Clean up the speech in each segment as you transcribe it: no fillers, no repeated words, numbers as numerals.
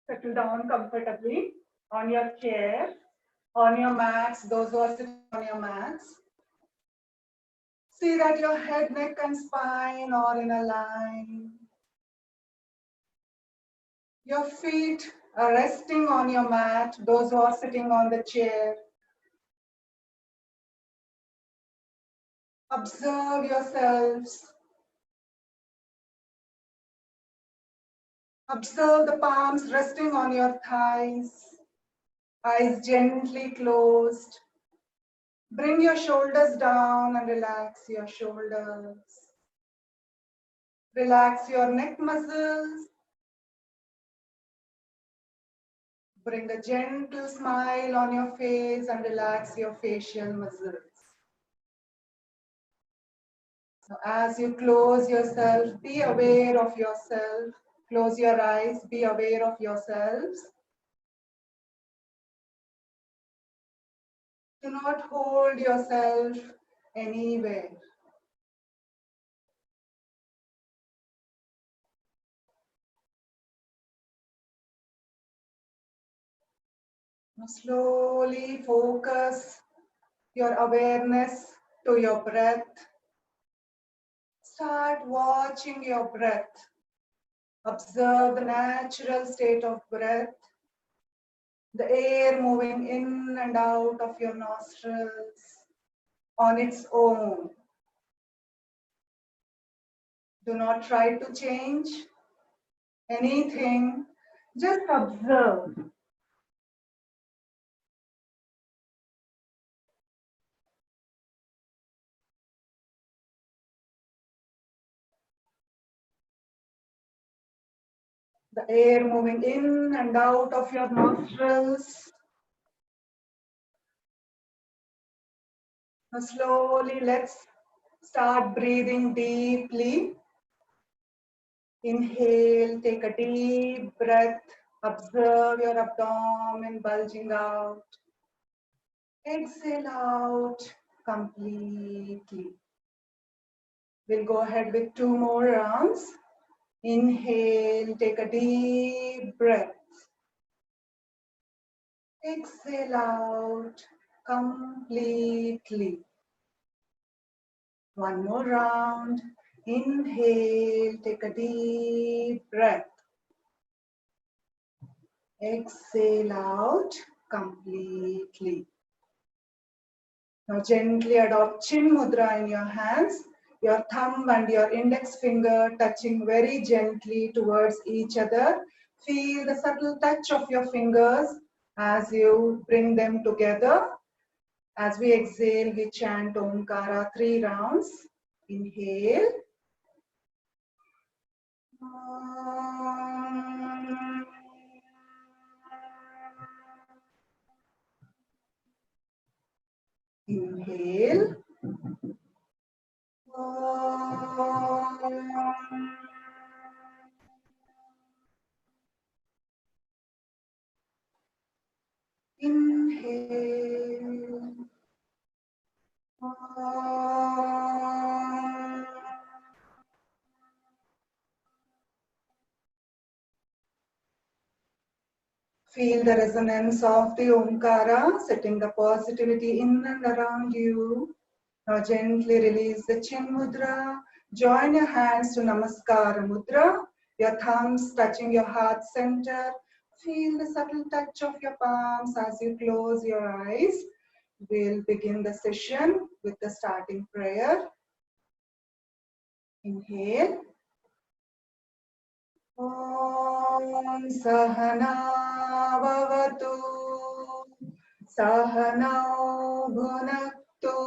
Settle down comfortably on your chair, on your mats, those who are sitting on your mats. See that your head, neck and spine are in a line. Your feet are resting on your mat, those who are sitting on the chair. Observe yourselves. Observe the palms resting on your thighs, eyes gently closed. Bring your shoulders down and relax your shoulders. Relax your neck muscles. Bring a gentle smile on your face and relax your facial muscles. So as you close yourself, be aware of yourself. Close your eyes, be aware of yourselves. Do not hold yourself anywhere. Now slowly focus your awareness to your breath. Start watching your breath. Observe the natural state of breath, the air moving in and out of your nostrils on its own. Do not try to change anything, just observe. The air moving in and out of your nostrils. Now slowly let's start breathing deeply. Inhale, take a deep breath. Observe your abdomen bulging out. Exhale out completely. We'll go ahead with 2 more rounds. Inhale, take a deep breath. Exhale out completely. 1 more round. Inhale, take a deep breath. Exhale out completely. Now gently adopt Chin Mudra in your hands. Your thumb and your index finger touching very gently towards each other. Feel the subtle touch of your fingers as you bring them together. As we exhale, we chant Omkara 3 rounds. Inhale. Inhale. Inhale. Feel the resonance of the Omkara, setting the positivity in and around you. Now gently release the Chin Mudra. Join your hands to Namaskara Mudra. Your thumbs touching your heart center. Feel the subtle touch of your palms as you close your eyes. We'll begin the session with the starting prayer. Inhale. Om Sahana Bhavatu Sahanau Bhunaktu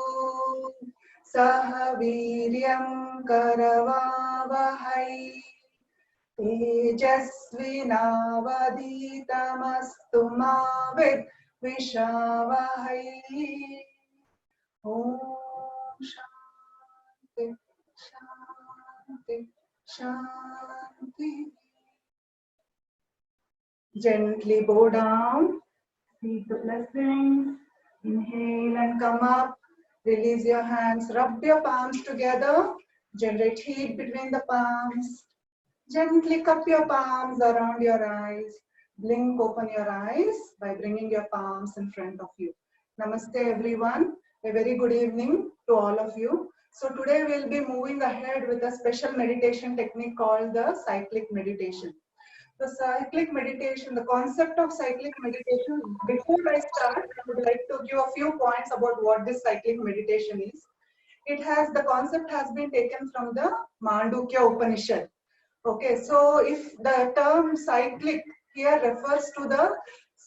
Sahaviryam Karavavahai Tejasvinavaditamastu ma vidvishavahai. Om Shanti Shanti Shanti. Gently bow down. Seek the blessings. Inhale and come up. Release your hands. Rub your palms together. Generate heat between the palms. Gently cup your palms around your eyes. Blink open your eyes by bringing your palms in front of you. Namaste everyone. A very good evening to all of you. So today we'll be moving ahead with a special meditation technique called the cyclic meditation. The cyclic meditation, the concept of cyclic meditation, before I start, I would like to give a few points about what this cyclic meditation is. The concept has been taken from the Mandukya Upanishad. Okay, so if the term cyclic here refers to the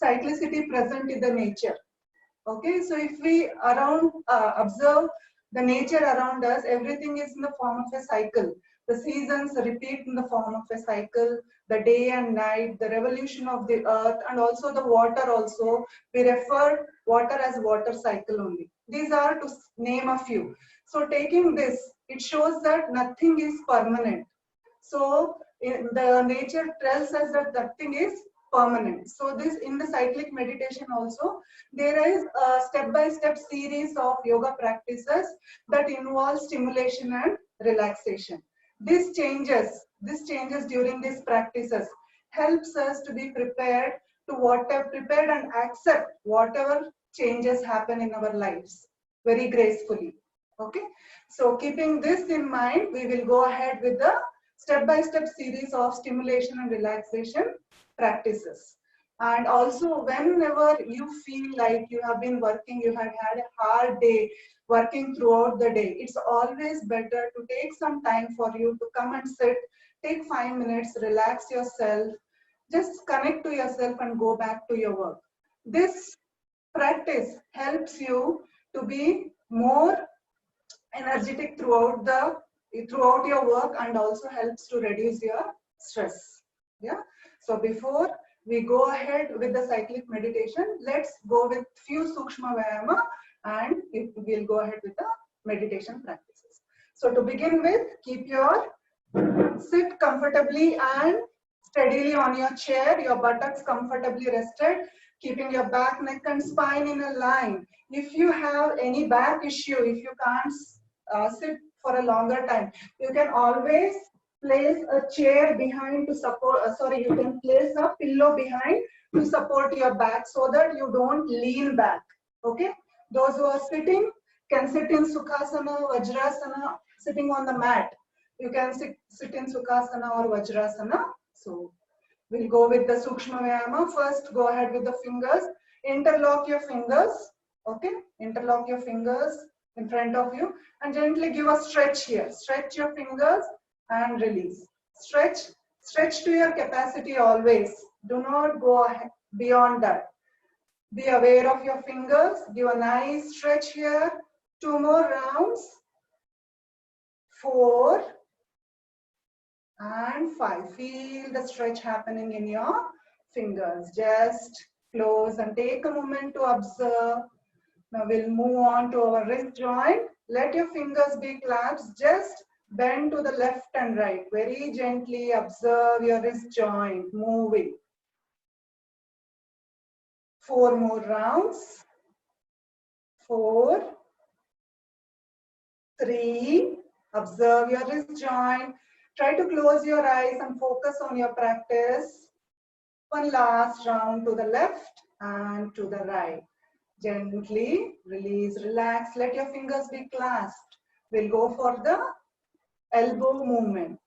cyclicity present in the nature. Okay, so if we observe the nature around us, everything is in the form of a cycle. The seasons repeat in the form of a cycle, the day and night, the revolution of the earth, and also the water also. We refer water as water cycle only. These are to name a few. So taking this, it shows that nothing is permanent. So the nature tells us that nothing is permanent. So this in the cyclic meditation also, there is a step-by-step series of yoga practices that involve stimulation and relaxation. This changes during these practices helps us to be prepared and accept whatever changes happen in our lives very gracefully. Okay, so keeping this in mind, we will go ahead with the step-by-step series of stimulation and relaxation practices. And also, whenever you feel like you have been working, you have had a hard day working throughout the day, it's always better to take some time for you to come and sit, take 5 minutes, relax yourself, just connect to yourself and go back to your work. This practice helps you to be more energetic throughout your work and also helps to reduce your stress. Yeah. So before we go ahead with the cyclic meditation, let's go with few sukshma vayama and we'll go ahead with the meditation practices. So to begin with, sit comfortably and steadily on your chair, your buttocks comfortably rested, keeping your back, neck and spine in a line. If you have any back issue, if you can't sit for a longer time, you can always place a chair behind to support, you can place a pillow behind to support your back so that you don't lean back. Okay, those who are sitting can sit in Sukhasana, Vajrasana, sitting on the mat. You can sit in Sukhasana or Vajrasana. So we'll go with the Sukshma Vyayama. First, go ahead with the fingers. Interlock your fingers. Okay, interlock your fingers in front of you and gently give a stretch here. Stretch your fingers and release. Stretch to your capacity always. Do not go beyond that. Be aware of your fingers. Give a nice stretch here. 2 more rounds. 4 and 5. Feel the stretch happening in your fingers. Just close and take a moment to observe. Now we'll move on to our wrist joint. Let your fingers be clasped. Just bend to the left and right. Very gently observe your wrist joint moving. 4 more rounds. 4, 3. Observe your wrist joint. Try to close your eyes and focus on your practice. One last round to the left and to the right. Gently release, relax. Let your fingers be clasped. We'll go for the elbow movement.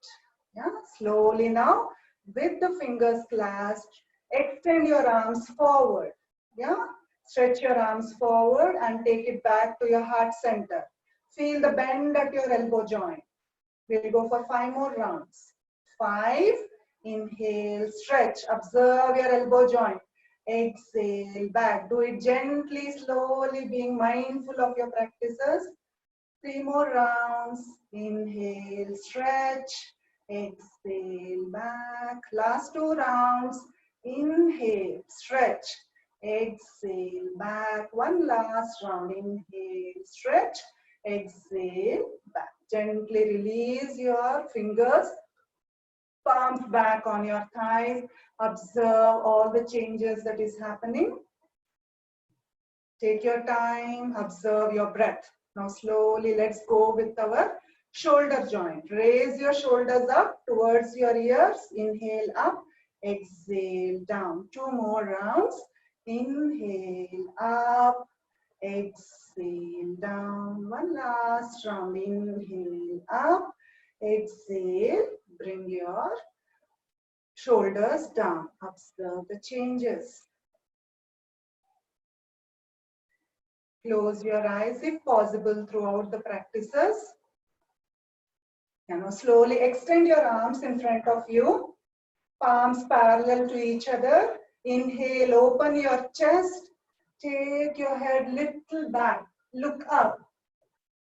Yeah, slowly now with the fingers clasped, extend your arms forward. Yeah, stretch your arms forward and take it back to your heart center. Feel the bend at your elbow joint. We'll go for 5 more rounds. 5, inhale, stretch, observe your elbow joint. Exhale, back. Do it gently, slowly, being mindful of your practices. 3 more rounds. Inhale, stretch. Exhale, back. Last 2 rounds. Inhale, stretch. Exhale, back. One last round. Inhale, stretch. Exhale, back. Gently release your fingers. Palms back on your thighs. Observe all the changes that is happening. Take your time. Observe your breath. Now slowly let's go with our shoulder joint. Raise your shoulders up towards your ears. Inhale up. exhale, down. 2 more rounds. Inhale, up, exhale, down. One last round. Inhale, up, exhale, bring your shoulders down. Observe the changes. Close your eyes if possible throughout the practices. Slowly extend your arms in front of you. Palms parallel to each other. Inhale, open your chest. Take your head little back. Look up.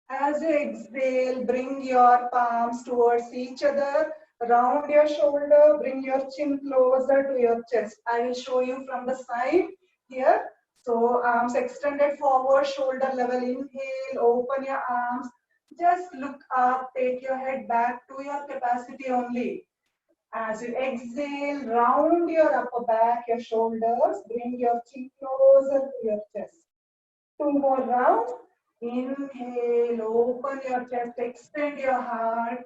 As you exhale, bring your palms towards each other. Round your shoulder. Bring your chin closer to your chest. I will show you from the side here. So arms extended forward, shoulder level. Inhale, open your arms. Just look up. Take your head back to your capacity only. As you exhale, round your upper back, your shoulders, bring your chin closer to your chest. 2 more rounds. Inhale, open your chest, extend your heart.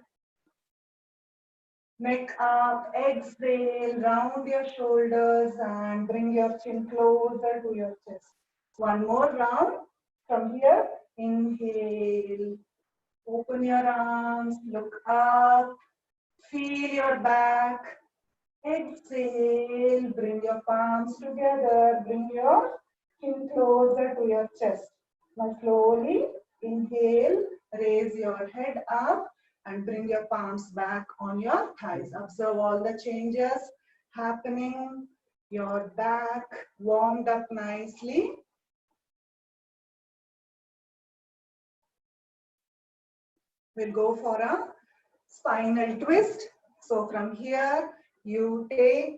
Neck up, exhale, round your shoulders and bring your chin closer to your chest. 1 more round. From here, inhale, open your arms, look up, feel your back. Exhale, bring your palms together, bring your chin closer to your chest. Now slowly inhale, raise your head up and bring your palms back on your thighs. Observe all the changes happening. Your back warmed up nicely. We'll go for a spinal twist. So from here, you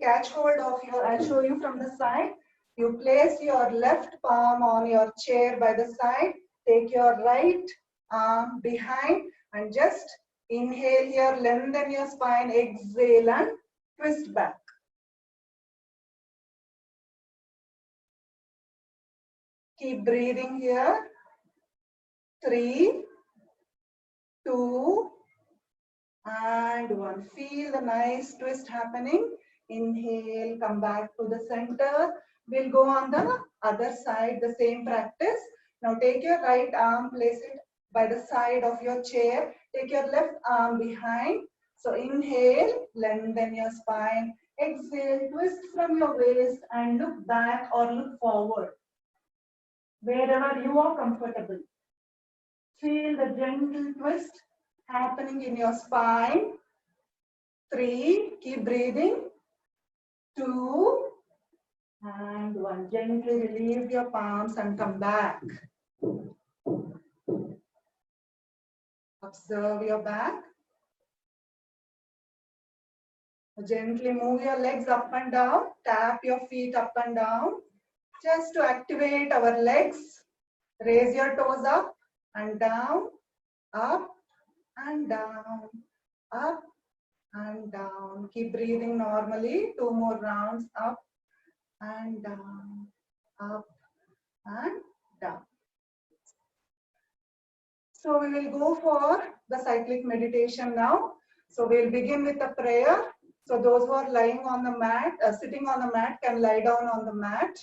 catch hold of I'll show you from the side. You place your left palm on your chair by the side. Take your right arm behind and just inhale here, lengthen your spine, exhale and twist back. Keep breathing here. 3, 2, and 1. Feel the nice twist happening. Inhale, come back to the center. We'll go on the other side, the same practice. Now take your right arm, place it by the side of your chair. Take your left arm behind. So inhale, lengthen your spine. Exhale, twist from your waist and look back or look forward. Wherever you are comfortable. Feel the gentle twist happening in your spine. 3, keep breathing. 2, and 1. Gently release your palms and come back. Observe your back. Gently move your legs up and down. Tap your feet up and down. Just to activate our legs. Raise your toes up and down, up and down, up and down. Keep breathing normally. 2 more rounds. Up and down, up and down. So we will go for the cyclic meditation now. So we'll begin with a prayer. So those who are lying on the mat, sitting on the mat can lie down on the mat.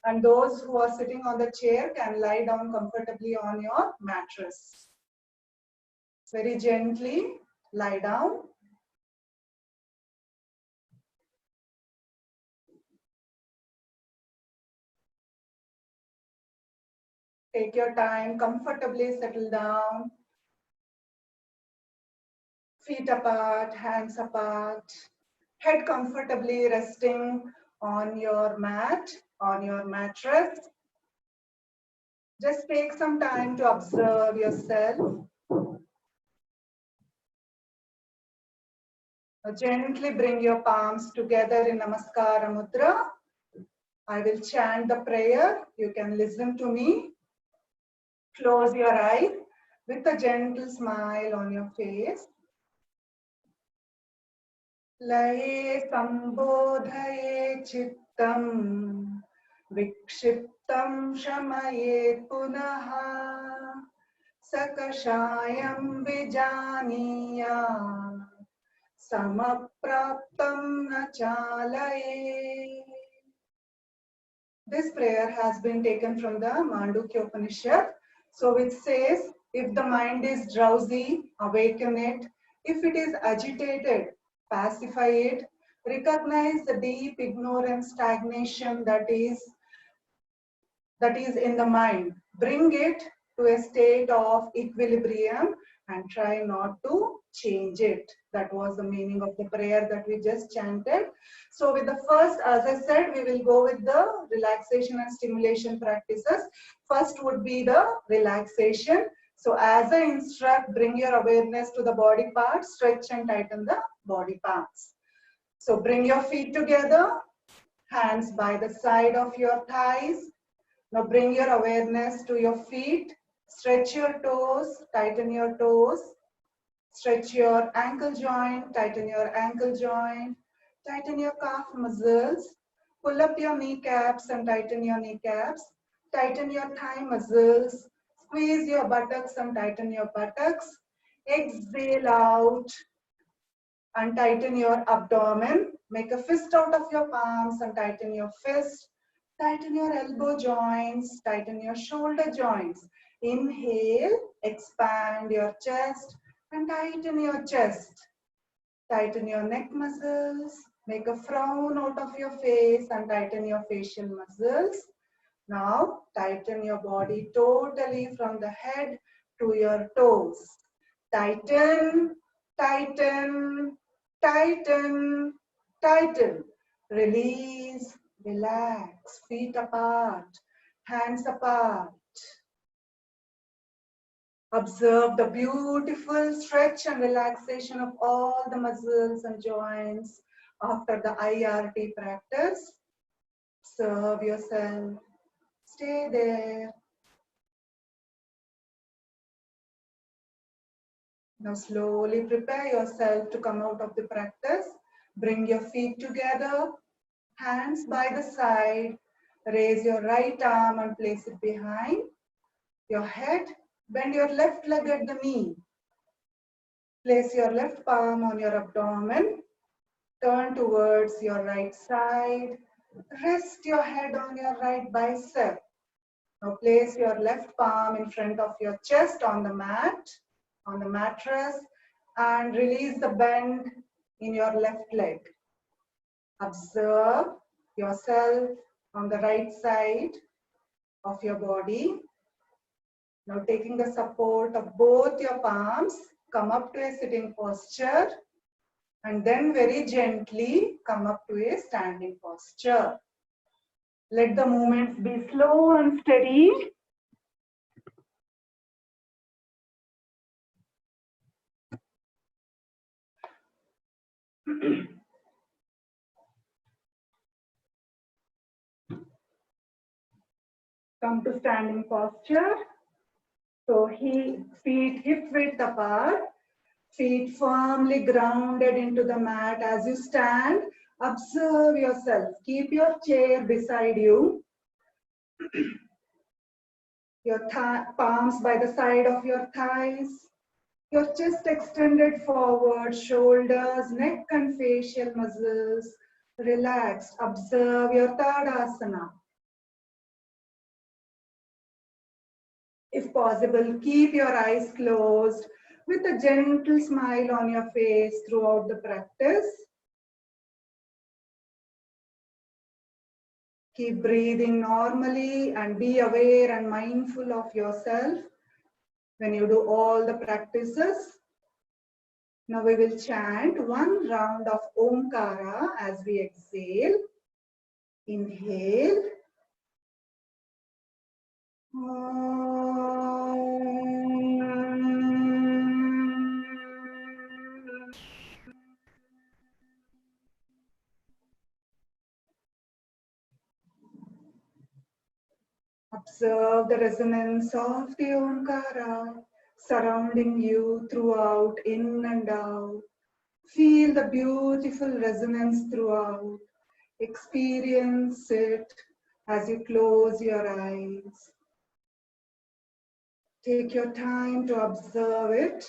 And those who are sitting on the chair can lie down comfortably on your mattress. Very gently lie down. Take your time, comfortably settle down. Feet apart, hands apart. Head comfortably resting on your mat, on your mattress. Just take some time to observe yourself. Now gently bring your palms together in Namaskara Mudra. I will chant the prayer. You can listen to me. Close your eyes with a gentle smile on your face. Laye sambodhaye chittam vikshiptam shamaye punaha sakashayam vijaniya Samapraptam na chalaye. This prayer has been taken from the Mandukya Upanishad. So it says, if the mind is drowsy, awaken it. If it is agitated, pacify it. Recognize the deep ignorance, stagnation that is in the mind. Bring it to a state of equilibrium and try not to change it. That was the meaning of the prayer that we just chanted. So with the first, as I said, we will go with the relaxation and stimulation practices. First would be the relaxation. So as I instruct, bring your awareness to the body parts, stretch and tighten the body parts. So bring your feet together, hands by the side of your thighs. Now bring your awareness to your feet. Stretch your toes, tighten your toes. Stretch your ankle joint, tighten your ankle joint. Tighten your calf muscles. Pull up your kneecaps and tighten your kneecaps. Tighten your thigh muscles. Squeeze your buttocks and tighten your buttocks. Exhale out and tighten your abdomen. Make a fist out of your palms and tighten your fist. Tighten your elbow joints, tighten your shoulder joints. Inhale, expand your chest and tighten your chest. Tighten your neck muscles. Make a frown out of your face and tighten your facial muscles. Now, tighten your body totally from the head to your toes. Tighten, tighten, tighten, tighten. Release, relax, feet apart, hands apart. Observe the beautiful stretch and relaxation of all the muscles and joints after the IRT practice. Observe yourself. Stay there. Now slowly prepare yourself to come out of the practice. Bring your feet together, hands by the side. Raise your right arm and place it behind your head. Bend your left leg at the knee. Place your left palm on your abdomen. Turn towards your right side. Rest your head on your right bicep. Now place your left palm in front of your chest on the mat, on the mattress, and release the bend in your left leg. Observe yourself on the right side of your body. Now taking the support of both your palms, come up to a sitting posture and then very gently come up to a standing posture. Let the movements be slow and steady. Come to standing posture. So feet hip width apart, feet firmly grounded into the mat. As you stand, observe yourself. Keep your chair beside you. Your palms by the side of your thighs. Your chest extended forward, shoulders, neck and facial muscles relaxed. Observe your Tadasana. If possible, keep your eyes closed with a gentle smile on your face throughout the practice. Keep breathing normally and be aware and mindful of yourself when you do all the practices. Now we will chant one round of Omkara as we exhale. Inhale. Observe the resonance of the Omkara surrounding you throughout, in and out. Feel the beautiful resonance throughout. Experience it as you close your eyes. Take your time to observe it.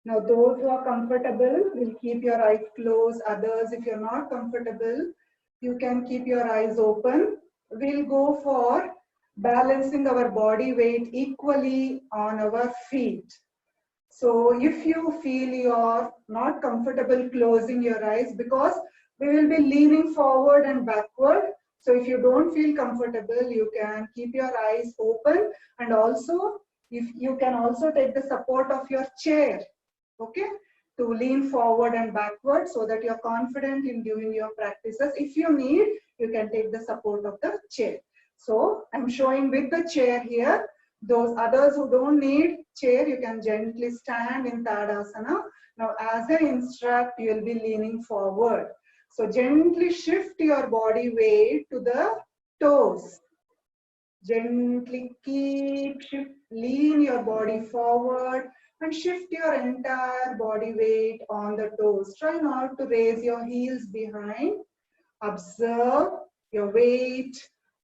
Now, those who are comfortable will keep your eyes closed. Others, if you're not comfortable, you can keep your eyes open. We'll go for balancing our body weight equally on our feet. So if you feel you're not comfortable closing your eyes, because we will be leaning forward and backward. So if you don't feel comfortable, you can keep your eyes open, and also if you can also take the support of your chair, okay, to lean forward and backward so that you're confident in doing your practices. If you need, you can take the support of the chair. So I'm showing with the chair here. Those others who don't need chair, you can gently stand in Tadasana. Now as I instruct, you will be leaning forward. So gently shift your body weight to the toes. Gently lean your body forward and shift your entire body weight on the toes. Try not to raise your heels behind. Observe your weight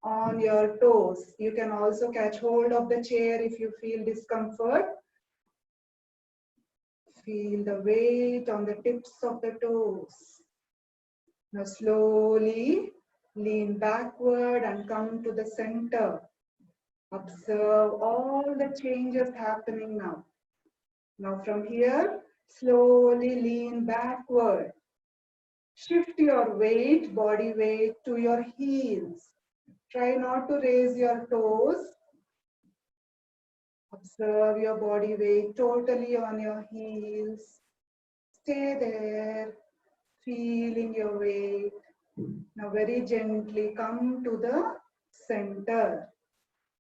on your toes. You can also catch hold of the chair if you feel discomfort. Feel the weight on the tips of the toes. Now slowly lean backward and come to the center. Observe all the changes happening now. Now from here, slowly lean backward. Shift your weight, body weight to your heels. Try not to raise your toes. Observe your body weight totally on your heels. Stay there, feeling your weight. Now very gently come to the center.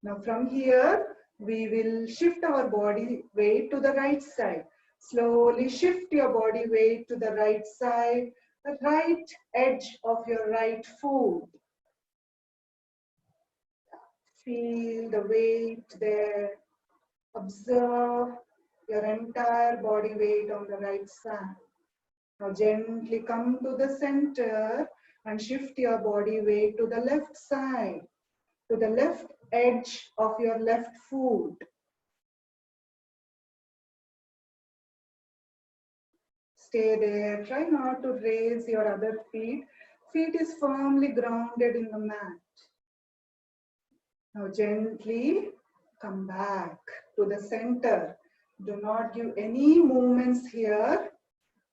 Now from here, we will shift our body weight to the right side. Slowly shift your body weight to the right side, the right edge of your right foot. Feel the weight there. Observe your entire body weight on the right side. Now gently come to the center and shift your body weight to the left side, to the left edge of your left foot. Stay there. Try not to raise your other feet. Feet is firmly grounded in the mat. Now gently come back to the center. Do not give any movements here.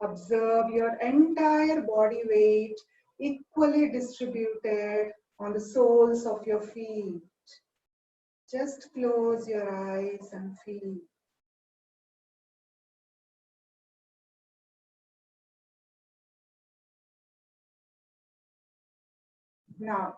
Observe your entire body weight equally distributed on the soles of your feet. Just close your eyes and feel. Now,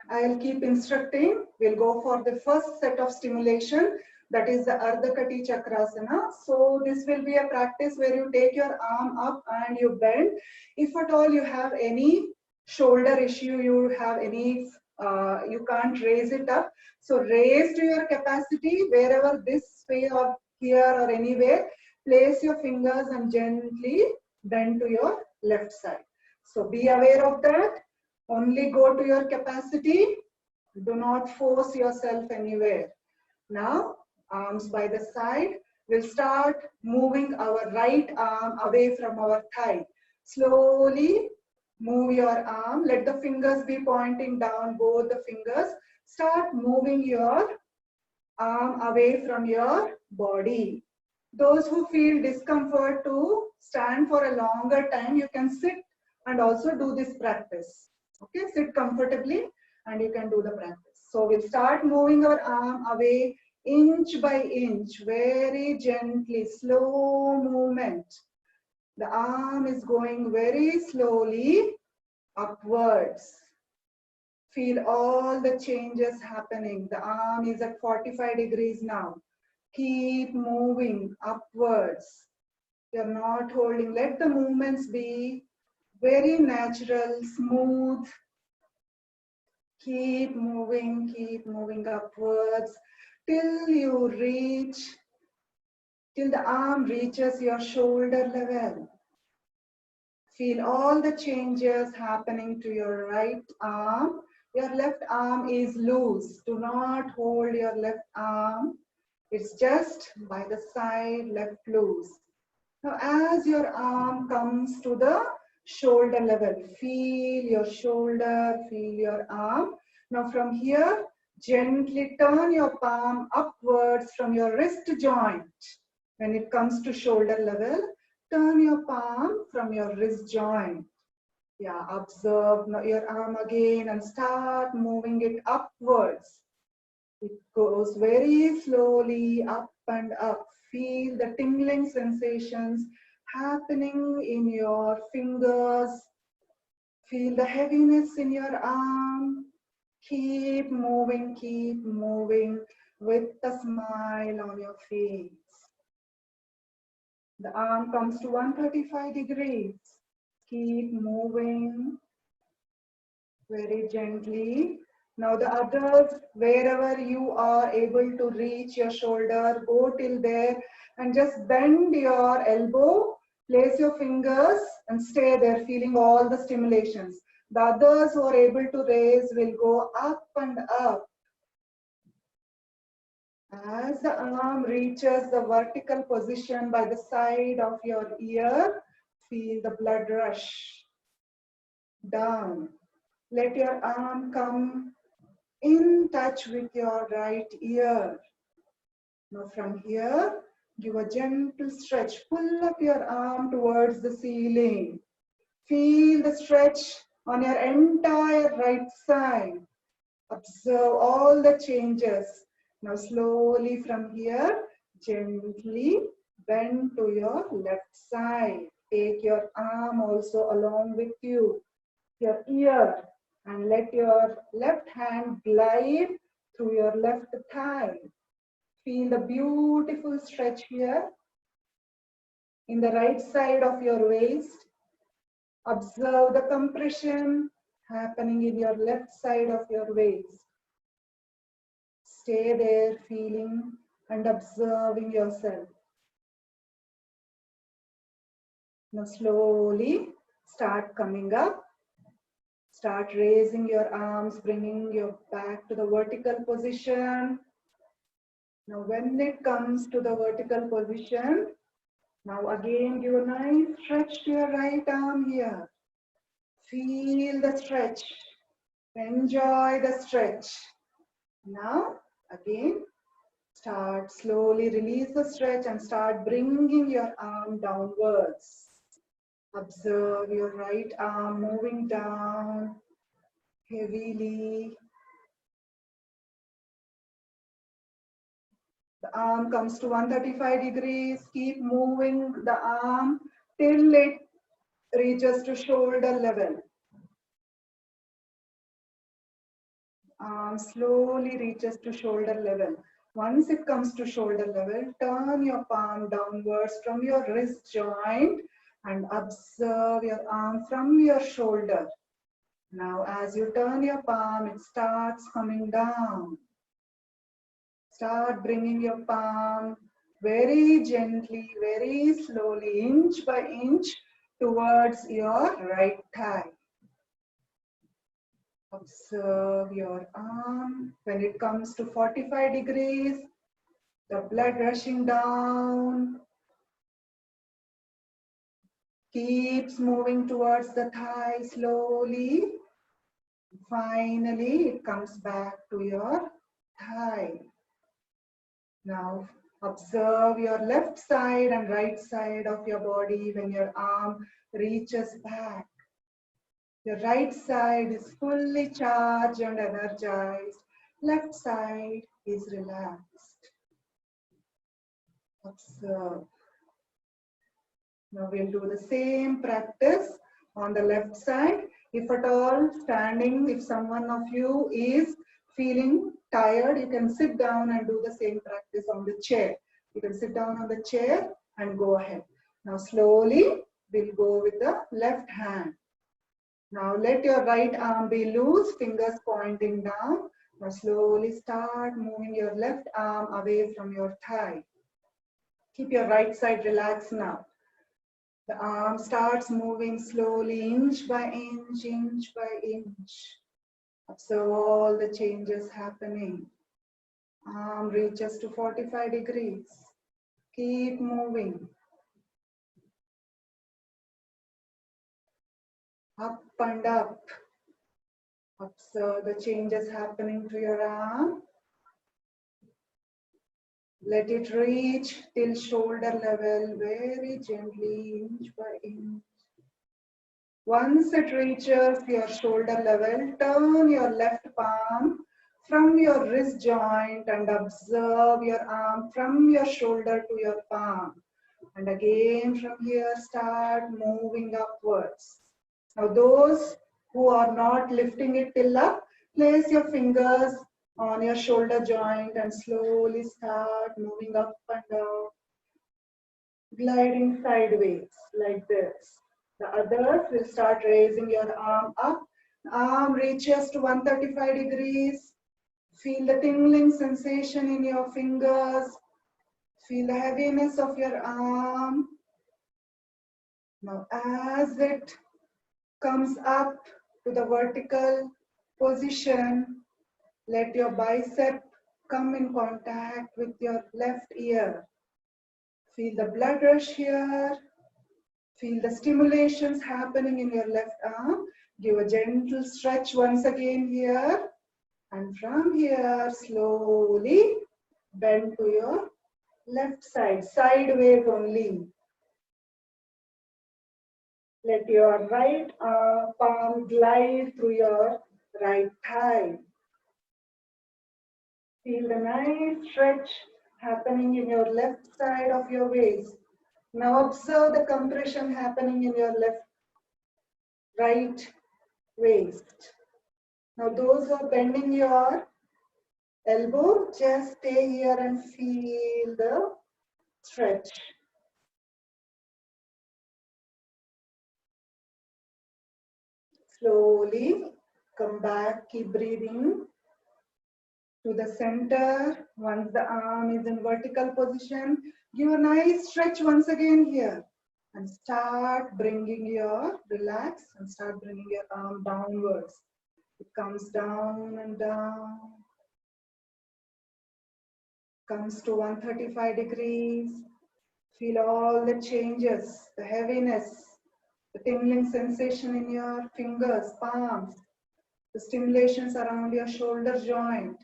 I'll keep instructing. We'll go for the first set of stimulation, that is the Ardha Kati Chakrasana. So this will be a practice where you take your arm up and you bend. If at all you have any shoulder issue, you have any, you can't raise it up. So raise to your capacity wherever this way or here or anywhere. Place your fingers and gently bend to your left side. So be aware of that. Only go to your capacity. Do not force yourself anywhere. Now, arms by the side. We'll start moving our right arm away from our thigh. Slowly move your arm. Let the fingers be pointing down, both the fingers. Start moving your arm away from your body. Those who feel discomfort to stand for a longer time, you can sit and also do this practice. Okay, sit comfortably and you can do the practice. So we'll start moving our arm away inch by inch, very gently, slow movement. The arm is going very slowly upwards. Feel all the changes happening. The arm is at 45 degrees now. Keep moving upwards. You're not holding. Let the movements be very natural, smooth. Keep moving upwards till you reach, till the arm reaches your shoulder level. Feel all the changes happening to your right arm. Your left arm is loose. Do not hold your left arm. It's just by the side, left loose. Now, as your arm comes to the shoulder level, feel your shoulder, feel your arm. Now, from here, gently turn your palm upwards from your wrist joint. When it comes to shoulder level, turn your palm from your wrist joint. Yeah, observe your arm again and start moving it upwards. It goes very slowly up and up. Feel the tingling sensations happening in your fingers. Feel the heaviness in your arm. Keep moving with a smile on your face. The arm comes to 135 degrees. Keep moving very gently. Now the others, wherever you are able to reach your shoulder, go till there and just bend your elbow, place your fingers and stay there feeling all the stimulations. The others who are able to raise will go up and up. As the arm reaches the vertical position by the side of your ear, feel the blood rush down. Let your arm come in touch with your right ear. Now from here, give a gentle stretch. Pull up your arm towards the ceiling. Feel the stretch on your entire right side. Observe all the changes. Now slowly from here, gently bend to your left side. Take your arm also along with you, your ear, and let your left hand glide through your left thigh. Feel the beautiful stretch here in the right side of your waist. Observe the compression happening in your left side of your waist. Stay there feeling and observing yourself. Now slowly start coming up. Start raising your arms, bringing your back to the vertical position. Now when it comes to the vertical position, now again give a nice stretch to your right arm here. Feel the stretch. Enjoy the stretch. Now again, start slowly release the stretch and start bringing your arm downwards. Observe your right arm moving down heavily. The arm comes to 135 degrees. Keep moving the arm till it reaches to shoulder level. Arm slowly reaches to shoulder level. Once it comes to shoulder level, turn your palm downwards from your wrist joint and observe your arm from your shoulder. Now as you turn your palm, it starts coming down. Start bringing your palm very gently, very slowly, inch by inch towards your right thigh. Observe your arm. When it comes to 45 degrees, the blood rushing down keeps moving towards the thigh slowly. Finally, it comes back to your thigh. Now, observe your left side and right side of your body when your arm reaches back. Your right side is fully charged and energized. Left side is relaxed. Observe. Now we'll do the same practice on the left side. If at all standing, if someone of you is feeling tired, you can sit down and do the same practice on the chair. You can sit down on the chair and go ahead. Now slowly we'll go with the left hand. Now let your right arm be loose, fingers pointing down. Now slowly start moving your left arm away from your thigh. Keep your right side relaxed now. The arm starts moving slowly, inch by inch, inch by inch. Observe all the changes happening. Arm reaches to 45 degrees. Keep moving. Up and up. Observe the changes happening to your arm. Let it reach till shoulder level very gently, inch by inch. Once it reaches your shoulder level, turn your left palm from your wrist joint and observe your arm from your shoulder to your palm. And again from here, start moving upwards. Now those who are not lifting it till up, place your fingers on your shoulder joint and slowly start moving up and down, gliding sideways like this. The others will start raising your arm up. Arm reaches to 135 degrees. Feel the tingling sensation in your fingers. Feel the heaviness of your arm. Now as it comes up to the vertical position, let your bicep come in contact with your left ear. Feel the blood rush here. Feel the stimulations happening in your left arm. Give a gentle stretch once again here. And from here, slowly bend to your left side, sideways only. Let your right palm glide through your right thigh. Feel the nice stretch happening in your left side of your waist. Now observe the compression happening in your right waist. Now those who are bending your elbow, just stay here and feel the stretch. Slowly come back, keep breathing to the center. Once the arm is in vertical position, give a nice stretch once again here. And start bringing your, relax and start bringing your arm downwards. It comes down and down. Comes to 135 degrees. Feel all the changes, the heaviness, the tingling sensation in your fingers, palms, the stimulations around your shoulder joint.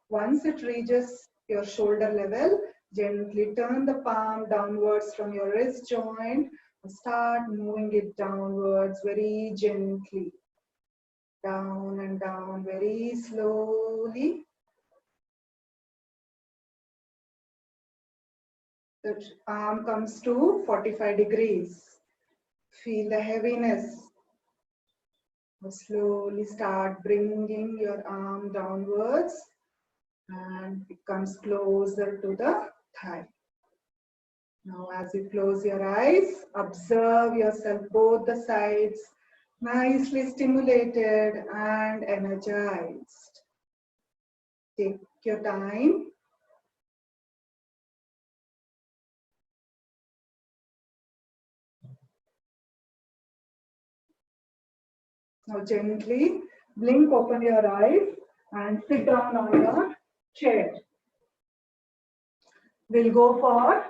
Once it reaches your shoulder level, gently turn the palm downwards from your wrist joint and start moving it downwards very gently. Down and down very slowly. The arm comes to 45 degrees. Feel the heaviness. Slowly start bringing your arm downwards and it comes closer to the thigh. Now as you close your eyes, observe yourself both the sides, nicely stimulated and energized. Take your time. Now gently blink open your eyes and sit down on your chair. We'll go for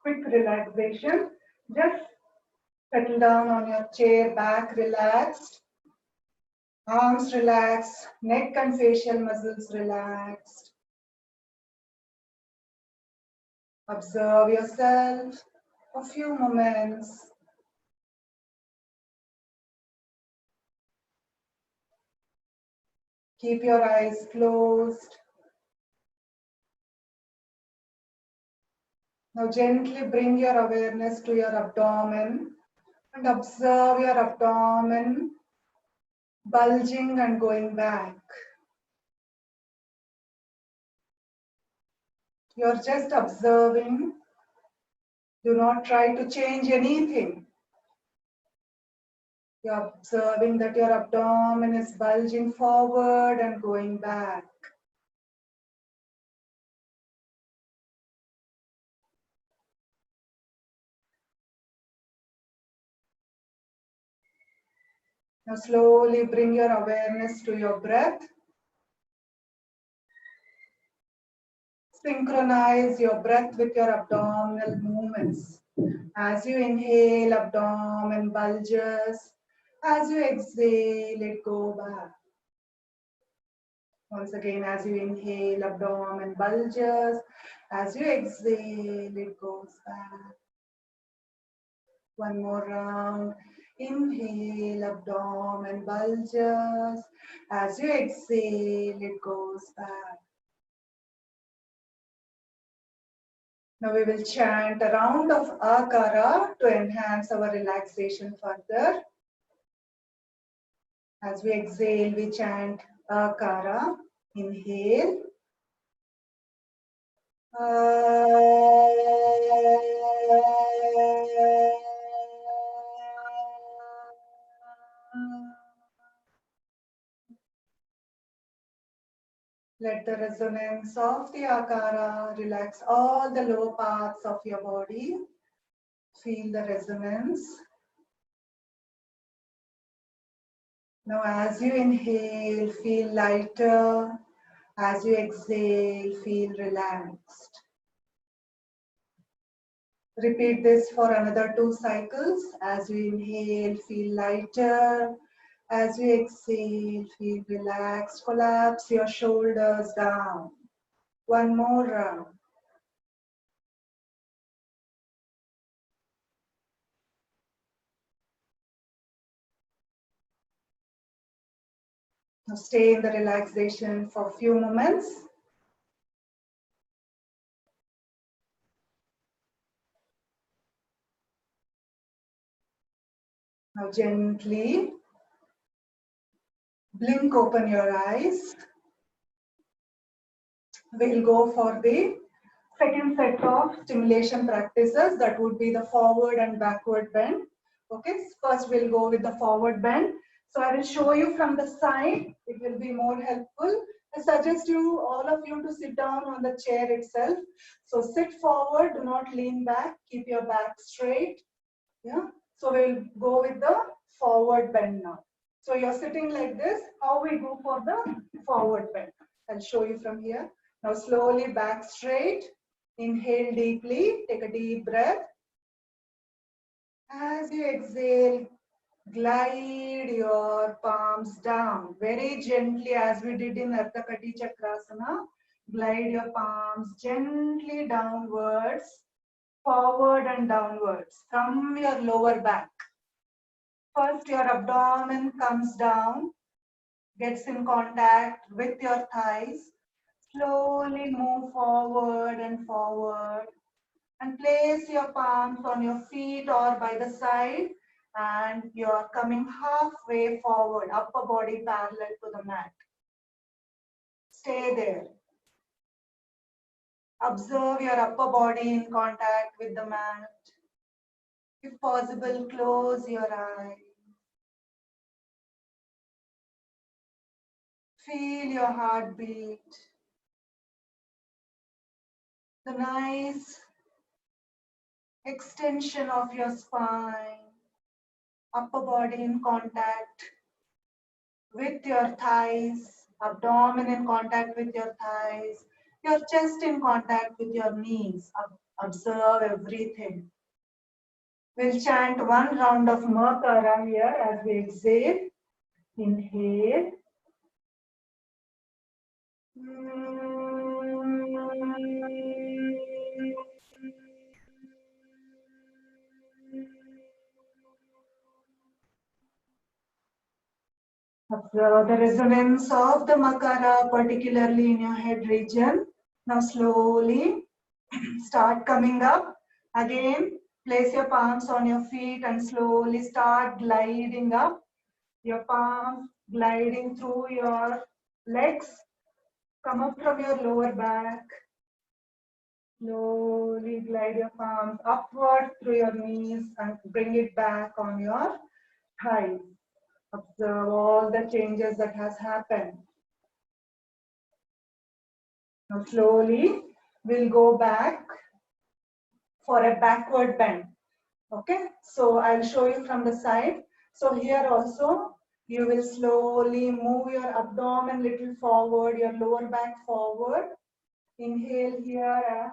quick relaxation. Just settle down on your chair, back relaxed, arms relaxed, neck and facial muscles relaxed. Observe yourself for a few moments. Keep your eyes closed. Now gently bring your awareness to your abdomen and observe your abdomen bulging and going back. You're just observing. Do not try to change anything. You're observing that your abdomen is bulging forward and going back. Now slowly bring your awareness to your breath. Synchronize your breath with your abdominal movements. As you inhale, abdomen bulges. As you exhale, it goes back. Once again, as you inhale, abdomen bulges. As you exhale, it goes back. One more round. Inhale, abdomen bulges. As you exhale, it goes back. Now we will chant a round of Akara to enhance our relaxation further. As we exhale, we chant Akara. Inhale. Let the resonance of the Akara relax all the lower parts of your body. Feel the resonance. Now as you inhale, feel lighter. As you exhale, feel relaxed. Repeat this for another 2 cycles. As you inhale, feel lighter. As you exhale, feel relaxed. Collapse your shoulders down. One more round. Now stay in the relaxation for a few moments. Now gently blink open your eyes. We'll go for the second set of stimulation practices. That would be the forward and backward bend. Okay, first we'll go with the forward bend. So I will show you from the side. It will be more helpful. I suggest you, all of you, to sit down on the chair itself. So sit forward, do not lean back, keep your back straight. Yeah. So we'll go with the forward bend now. So you're sitting like this. How we go for the forward bend? I'll show you from here. Now slowly back straight. Inhale deeply. Take a deep breath. As you exhale, glide your palms down very gently, as we did in Ardha Kati Chakrasana. Glide your palms gently downwards, forward and downwards from your lower back. First, your abdomen comes down, gets in contact with your thighs. Slowly move forward and forward. And place your palms on your feet or by the side, and you're coming halfway forward, upper body parallel to the mat. Stay there. Observe your upper body in contact with the mat. If possible, close your eyes. Feel your heartbeat. The nice extension of your spine. Upper body in contact with your thighs, abdomen in contact with your thighs, your chest in contact with your knees. Observe everything. We'll chant one round of Makara here as we exhale. Inhale. Observe the resonance of the Makara, particularly in your head region. Now slowly start coming up. Again, place your palms on your feet and slowly start gliding up. Your palms gliding through your legs. Come up from your lower back. Slowly glide your palms upward through your knees and bring it back on your thighs. Observe all the changes that has happened. Now slowly we'll go back for a backward bend. Okay, so I'll show you from the side. So here also you will slowly move your abdomen little forward, your lower back forward. Inhale here.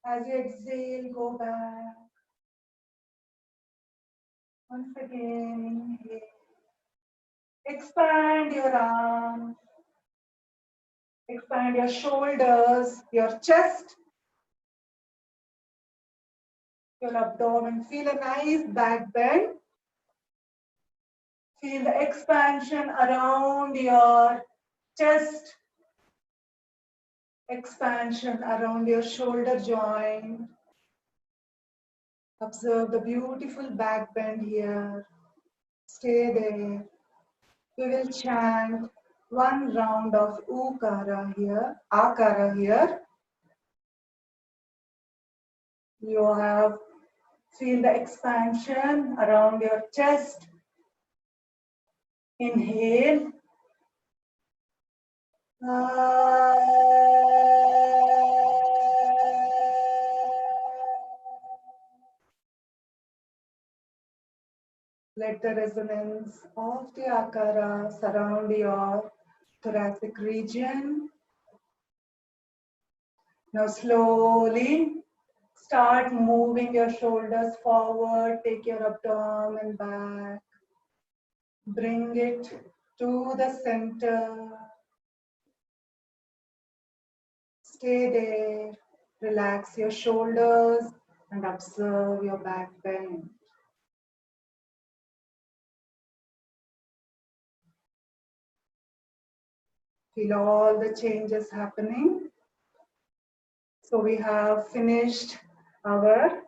As you exhale, go back. Once again, inhale. Expand your arms. Expand your shoulders, your chest, your abdomen. Feel a nice back bend. Feel the expansion around your chest, expansion around your shoulder joint. Observe the beautiful back bend here. Stay there. We will chant one round of Ukara here, Akara here. You have feel the expansion around your chest. Inhale. Let the resonance of the akara surround your thoracic region. Now slowly start moving your shoulders forward, take your abdomen back, bring it to the center. Stay there, relax your shoulders and observe your back bend. Feel all the changes happening. So we have finished our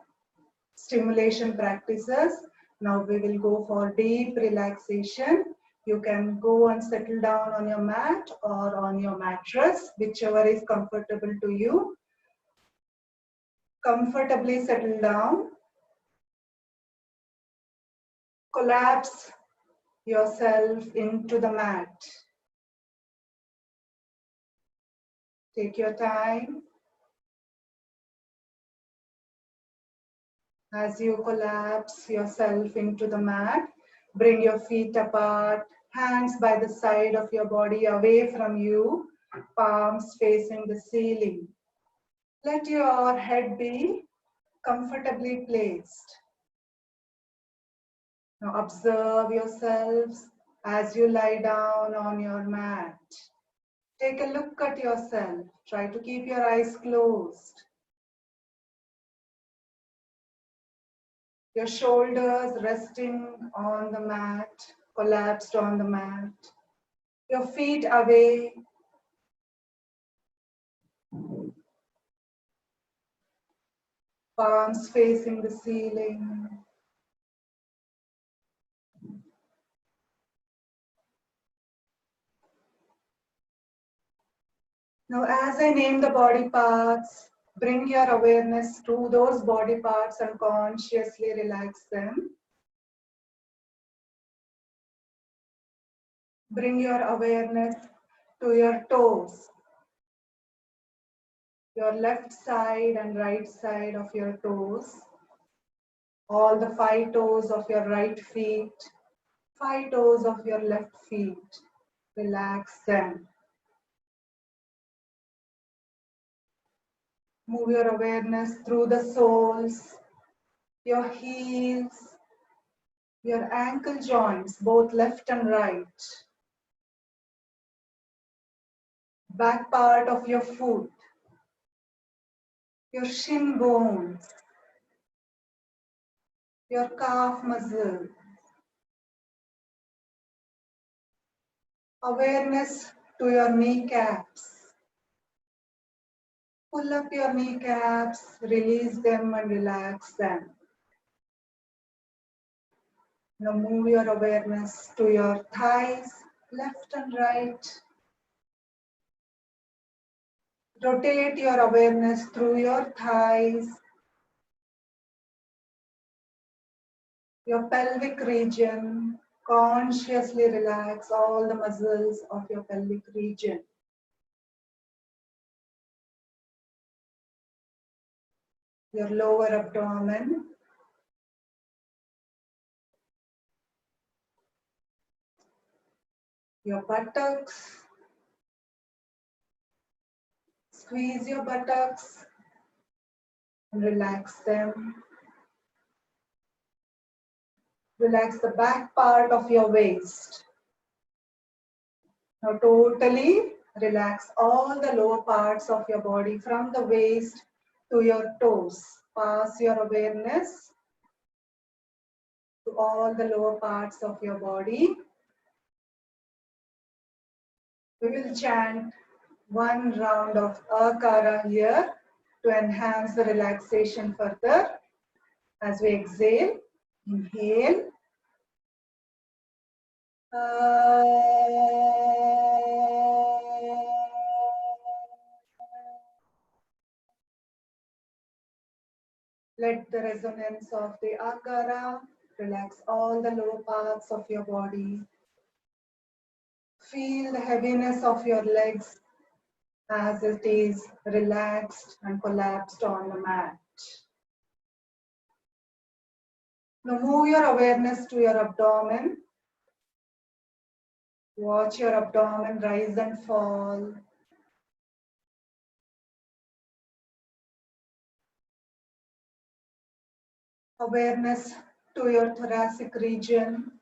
stimulation practices. Now we will go for deep relaxation. You can go and settle down on your mat or on your mattress, whichever is comfortable to you. Comfortably settle down. Collapse yourself into the mat. Take your time. As you collapse yourself into the mat, bring your feet apart, hands by the side of your body away from you, palms facing the ceiling. Let your head be comfortably placed. Now observe yourselves as you lie down on your mat. Take a look at yourself. Try to keep your eyes closed. Your shoulders resting on the mat, collapsed on the mat. Your feet away. Palms facing the ceiling. Now, as I name the body parts, bring your awareness to those body parts and consciously relax them. Bring your awareness to your toes, your left side and right side of your toes, all the 5 toes of your right feet, 5 toes of your left feet. Relax them. Move your awareness through the soles, your heels, your ankle joints, both left and right. Back part of your foot, your shin bones, your calf muscle. Awareness to your kneecaps. Pull up your kneecaps, release them and relax them. Now move your awareness to your thighs, left and right. Rotate your awareness through your thighs, your pelvic region. Consciously relax all the muscles of your pelvic region. Your lower abdomen. Your buttocks, Squeeze your buttocks and relax them. Relax the back part of your waist. Now totally relax all the lower parts of your body from the waist to your toes. Pass your awareness to all the lower parts of your body. We will chant one round of Akara here to enhance the relaxation further. As we exhale, inhale. Let the resonance of the Akara relax all the lower parts of your body. Feel the heaviness of your legs as it is relaxed and collapsed on the mat. Now move your awareness to your abdomen. Watch your abdomen rise and fall. Awareness to your thoracic region.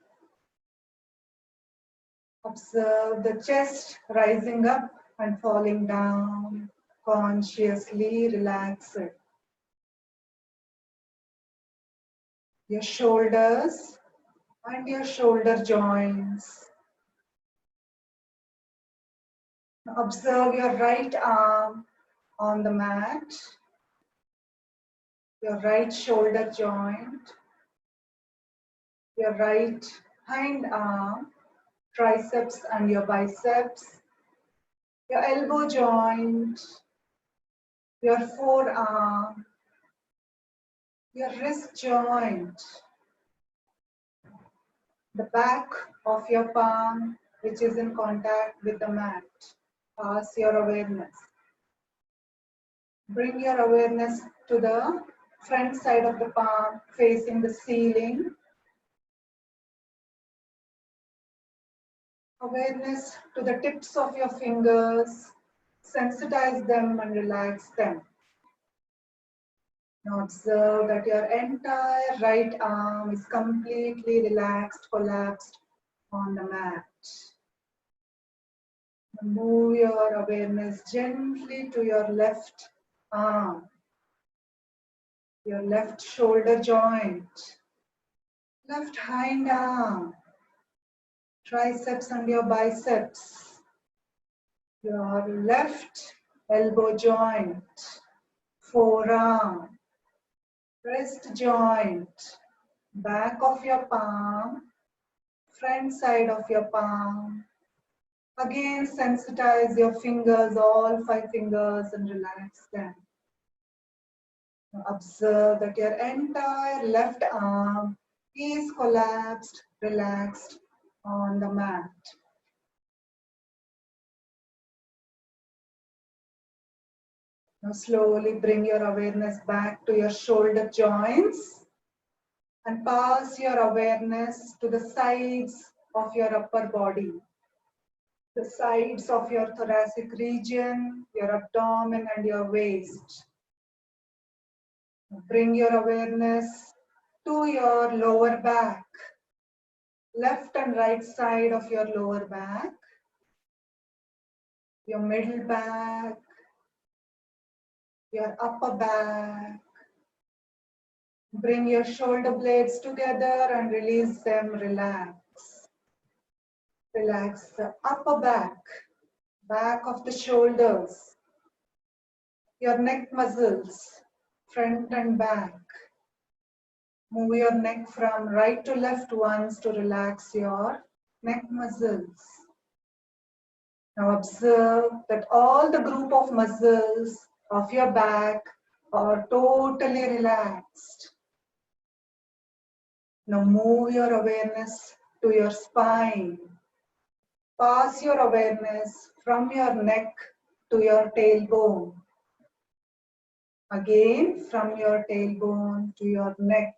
Observe the chest rising up and falling down. Consciously relax it. Your shoulders and your shoulder joints. Observe your right arm on the mat, your right shoulder joint, your right hind arm, triceps and your biceps, your elbow joint, your forearm, your wrist joint, the back of your palm which is in contact with the mat. Pass your awareness. Bring your awareness to the front side of the palm facing the ceiling. Awareness to the tips of your fingers. Sensitize them and relax them. Now observe that your entire right arm is completely relaxed, collapsed on the mat. Move your awareness gently to your left arm, your left shoulder joint, left hind arm, triceps and your biceps, your left elbow joint, forearm, wrist joint, back of your palm, front side of your palm. Again, sensitize your fingers, all 5 fingers, and relax them. Now observe that your entire left arm is collapsed, relaxed on the mat. Now slowly bring your awareness back to your shoulder joints and pass your awareness to the sides of your upper body. The sides of your thoracic region, your abdomen and your waist. Bring your awareness to your lower back, left and right side of your lower back, your middle back, your upper back. Bring your shoulder blades together and release them, relax. Relax the upper back, back of the shoulders, your neck muscles, front and back. Move your neck from right to left once to relax your neck muscles. Now observe that all the group of muscles of your back are totally relaxed. Now move your awareness to your spine. Pass your awareness from your neck to your tailbone. Again, from your tailbone to your neck.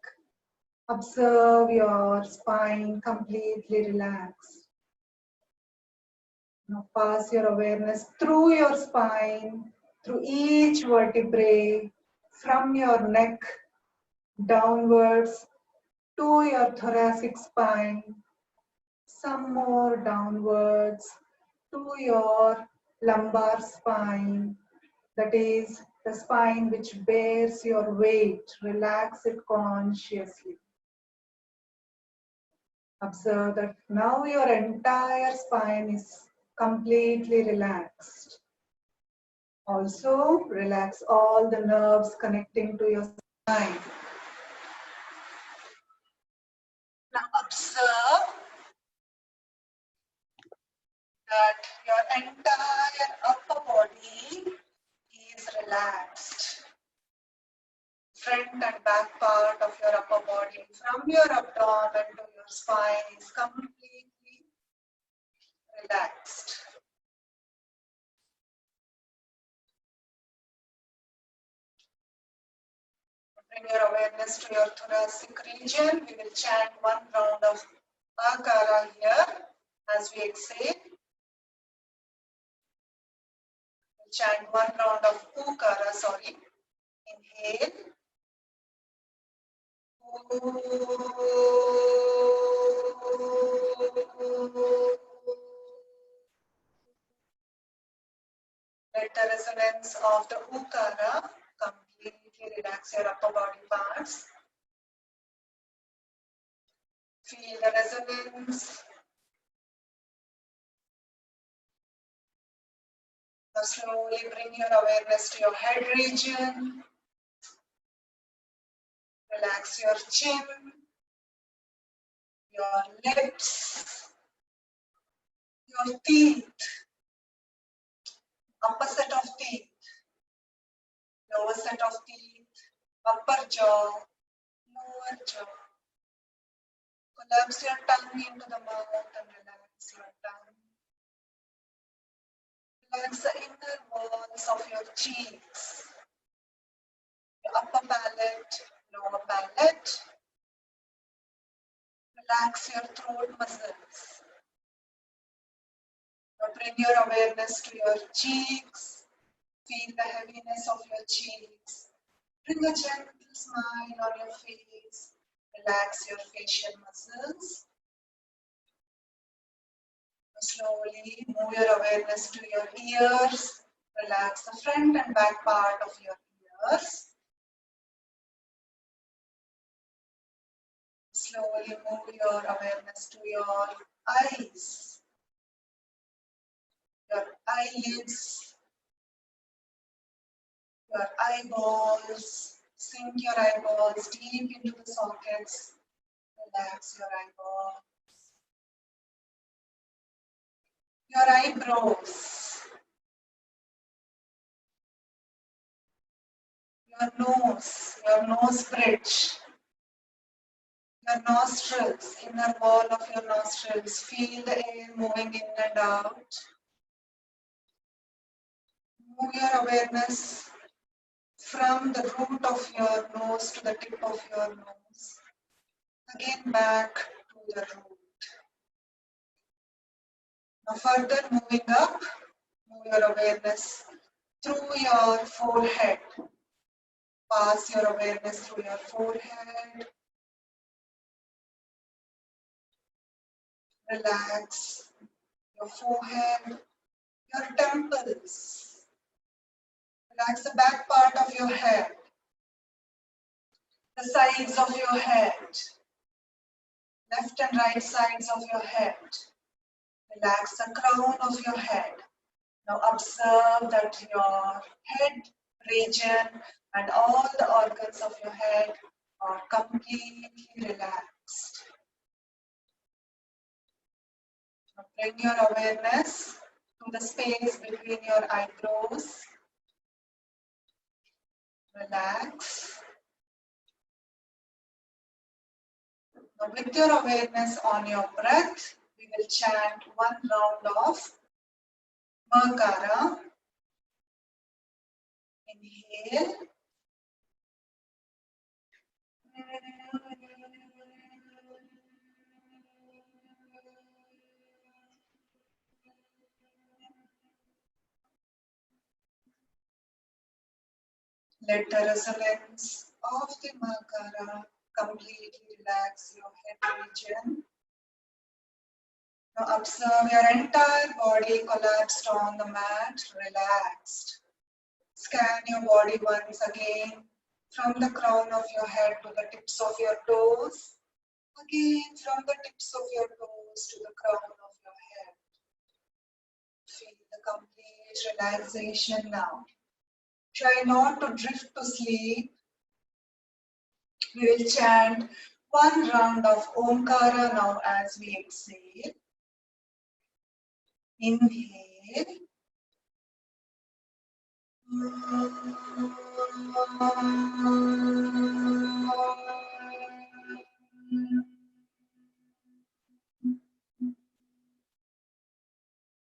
Observe your spine completely relaxed. Now pass your awareness through your spine through each vertebrae from your neck downwards to your thoracic spine, some more downwards to your lumbar spine, that is the spine which bears your weight. Relax it consciously. Observe that now your entire spine is completely relaxed. Also, relax all the nerves connecting to your spine. Now observe that your entire upper body is relaxed. Front and back part of your upper body, from your abdomen to your spine, is completely relaxed. Bring your awareness to your thoracic region. We will chant one round of Akara here as we exhale. We'll chant one round of Ukara, sorry. Inhale. Let the resonance of the Ukara completely relax your upper body parts. Feel the resonance. Now slowly bring your awareness to your head region. Relax your chin, your lips, your teeth, upper set of teeth, lower set of teeth, upper jaw, lower jaw. Collapse your tongue into the mouth and relax your tongue. Relax the inner walls of your cheeks, your upper palate, lower palate. Relax your throat muscles. Now bring your awareness to your cheeks. Feel the heaviness of your cheeks. Bring a gentle smile on your face. Relax your facial muscles. Slowly move your awareness to your ears. Relax the front and back part of your ears. Slowly move your awareness to your eyes, your eyelids, your eyeballs. Sink your eyeballs deep into the sockets. Relax your eyeballs. Your eyebrows, your nose bridge, your nostrils, inner wall of your nostrils. Feel the air moving in and out. Move your awareness from the root of your nose to the tip of your nose. Again back to the root. Now further moving up, move your awareness through your forehead. Pass your awareness through your forehead. Relax your forehead, your temples. Relax the back part of your head, the sides of your head, left and right sides of your head. Relax the crown of your head. Now observe that your head region and all the organs of your head are completely relaxed. Now bring your awareness to the space between your eyebrows. Relax. Now with your awareness on your breath, we will chant one round of Makara. Inhale. Let the resonance of the Mahakara completely relax your head region. Now observe your entire body collapsed on the mat, relaxed. Scan your body once again from the crown of your head to the tips of your toes. Again from the tips of your toes to the crown of your head. Feel the complete relaxation now. Try not to drift to sleep. We will chant one round of Omkara now as we exhale. Inhale.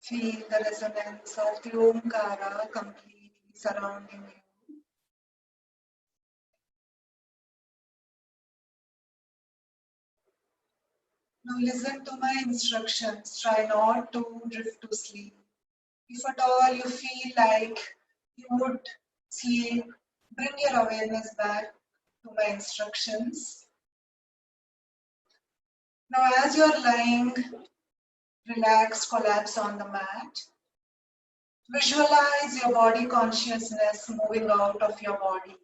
Feel the resonance of the Omkara completely surrounding you. Now listen to my instructions. Try not to drift to sleep. If at all you feel like you would sleep, bring your awareness back to my instructions. Now as you're lying, relaxed, collapse on the mat. Visualize your body consciousness moving out of your body.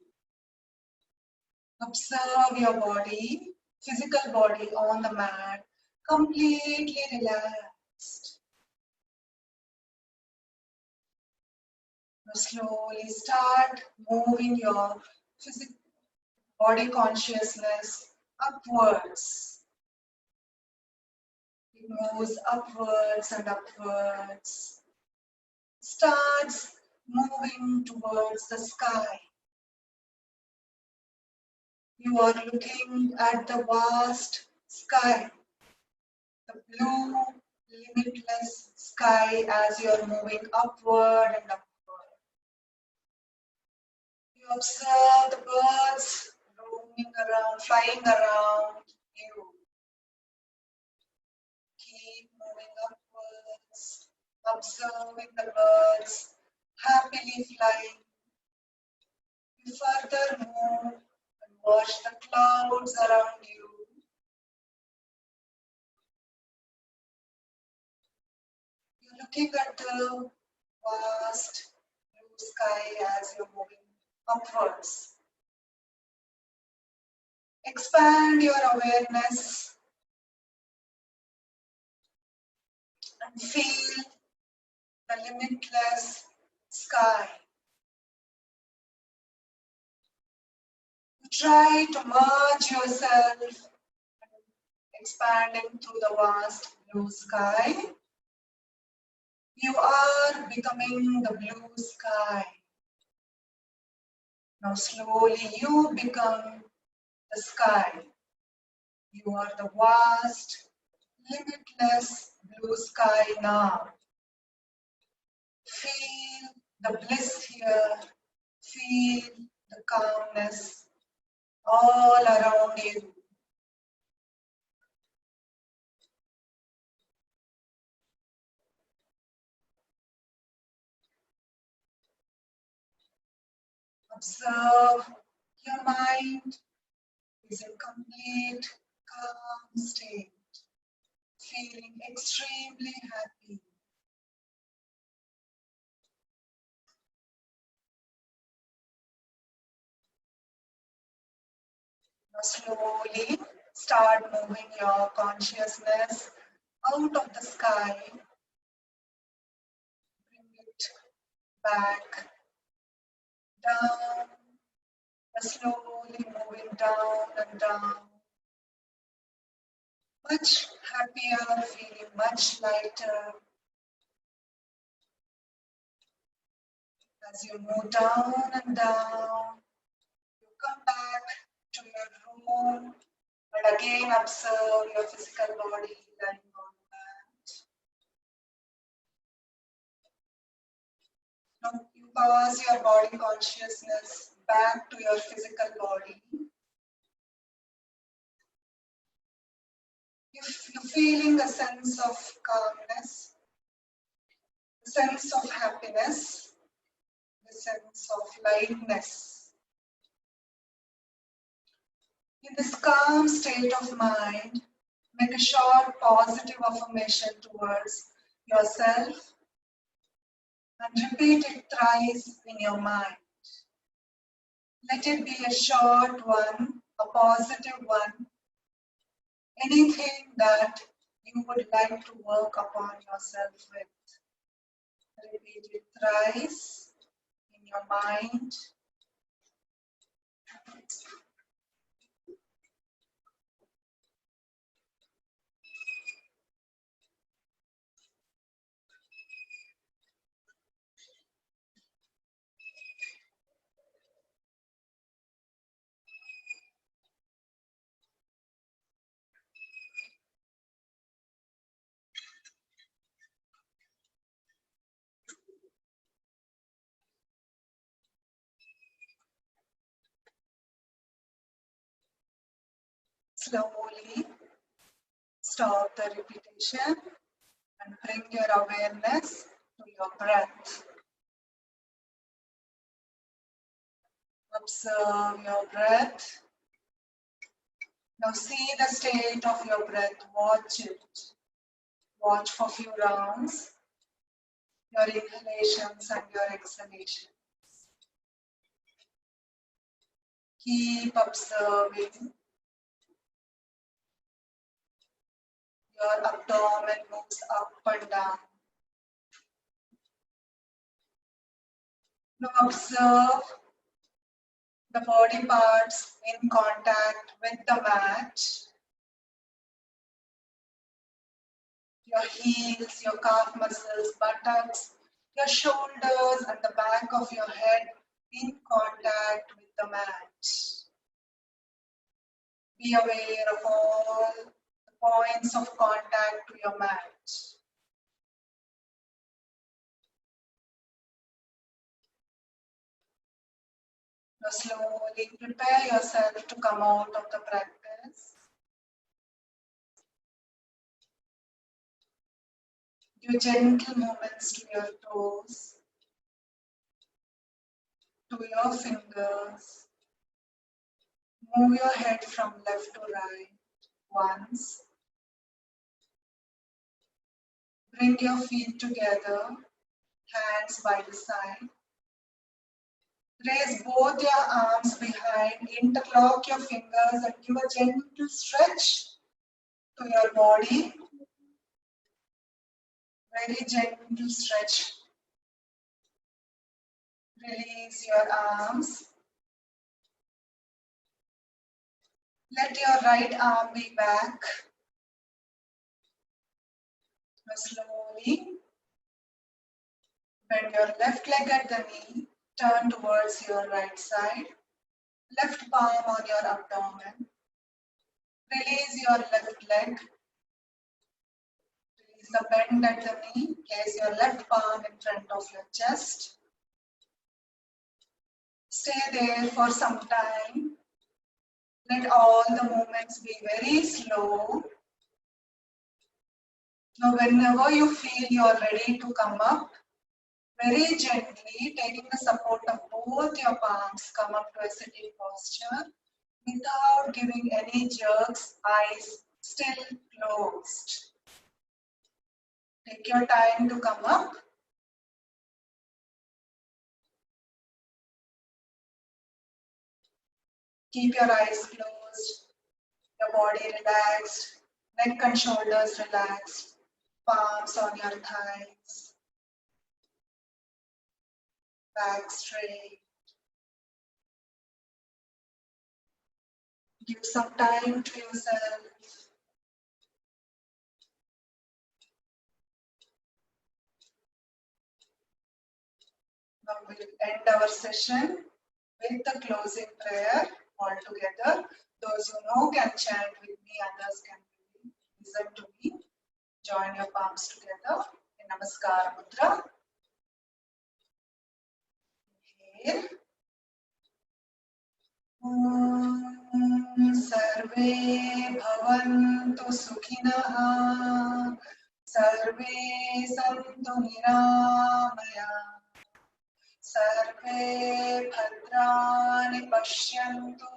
Observe your body, physical body on the mat, completely relaxed. Now slowly start moving your physical body consciousness upwards. It moves upwards and upwards. Starts moving towards the sky. You are looking at the vast sky, the blue, limitless sky as you are moving upward and upward. You observe the birds roaming around, flying around you. Keep moving upwards, observing the birds happily flying. You further move and watch the clouds around you. You're looking at the vast blue sky as you're moving upwards. Expand your awareness and feel the limitless sky. You try to merge yourself, expanding through the vast blue sky. You are becoming the blue sky. Now slowly you become the sky. You are the vast, limitless blue sky now. Feel the bliss here. Feel the calmness all around you. Observe your mind is in complete calm state, feeling extremely happy. Now slowly start moving your consciousness out of the sky. Bring it back down, slowly moving down and down. Much happier, feeling much lighter. As you move down and down, you come back to your room and again observe your physical body lying on the mat. Now you pass your body consciousness back to your physical body. You're feeling a sense of calmness, a sense of happiness, a sense of lightness. In this calm state of mind, make a short positive affirmation towards yourself and repeat it thrice in your mind. Let it be a short one, a positive one, anything that you would like to work upon yourself with. Repeat it thrice in your mind. Slowly stop the repetition and bring your awareness to your breath. Observe your breath. Now see the state of your breath. Watch it. Watch for a few rounds, your inhalations and your exhalations. Keep observing. Your abdomen moves up and down. Now observe the body parts in contact with the mat. Your heels, your calf muscles, buttocks, your shoulders and the back of your head in contact with the mat. Be aware of all the points of contact to your mat. Now slowly prepare yourself to come out of the practice. Do gentle movements to your toes, to your fingers. Move your head from left to right once. Bring your feet together, hands by the side. Raise both your arms behind, interlock your fingers and give a gentle stretch to your body. Very gentle stretch. Release your arms. Let your right arm be back. Now slowly bend your left leg at the knee. Turn towards your right side. Left palm on your abdomen. Release your left leg. Release the bend at the knee. Place your left palm in front of your chest. Stay there for some time. Let all the movements be very slow. Now, whenever you feel you are ready to come up, very gently, taking the support of both your palms, come up to a sitting posture without giving any jerks, eyes still closed. Take your time to come up. Keep your eyes closed, your body relaxed, neck and shoulders relaxed, palms on your thighs, back straight. Give some time to yourself. Now we'll end our session with the closing prayer all together. Those who know can chant with me, others can listen to me. Join your palms together in Namaskar Mudra. Inhale. सर्वे भवन्तु सुखिनः सर्वे सन्तु निरामयाः सर्वे भद्राणि पश्यन्तु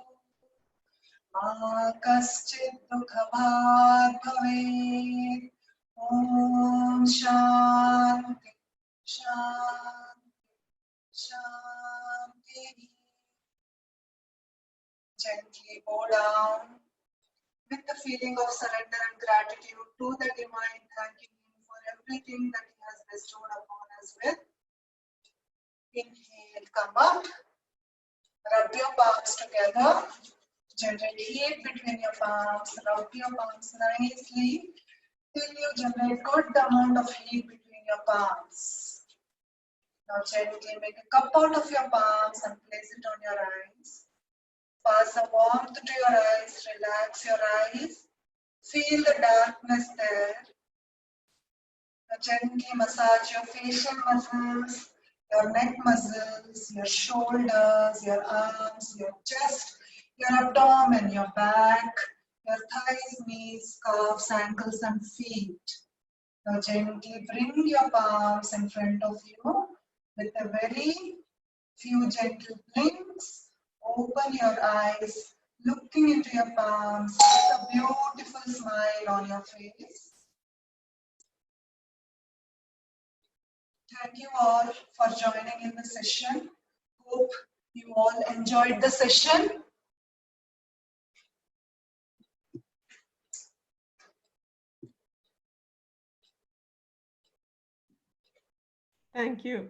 मा कश्चित् दुःखभाग् भवेत्। ॐ शान्ति शान्ति शान्ति. Gently bow down with the feeling of surrender and gratitude to the Divine, thanking Him for everything that He has bestowed upon us with. Inhale, come up, rub your palms together, generate heat between your palms, rub your palms nicely till you generate good amount of heat between your palms. Now gently make a cup out of your palms and place it on your eyes. Pass the warmth to your eyes, relax your eyes, feel the darkness there. Now gently massage your facial muscles, your neck muscles, your shoulders, your arms, your chest, your abdomen, your back, your thighs, knees, calves, ankles and feet. Now gently bring your palms in front of you with a very few gentle blinks. Open your eyes, looking into your palms with a beautiful smile on your face. Thank you all for joining in the session. Hope you all enjoyed the session. Thank you.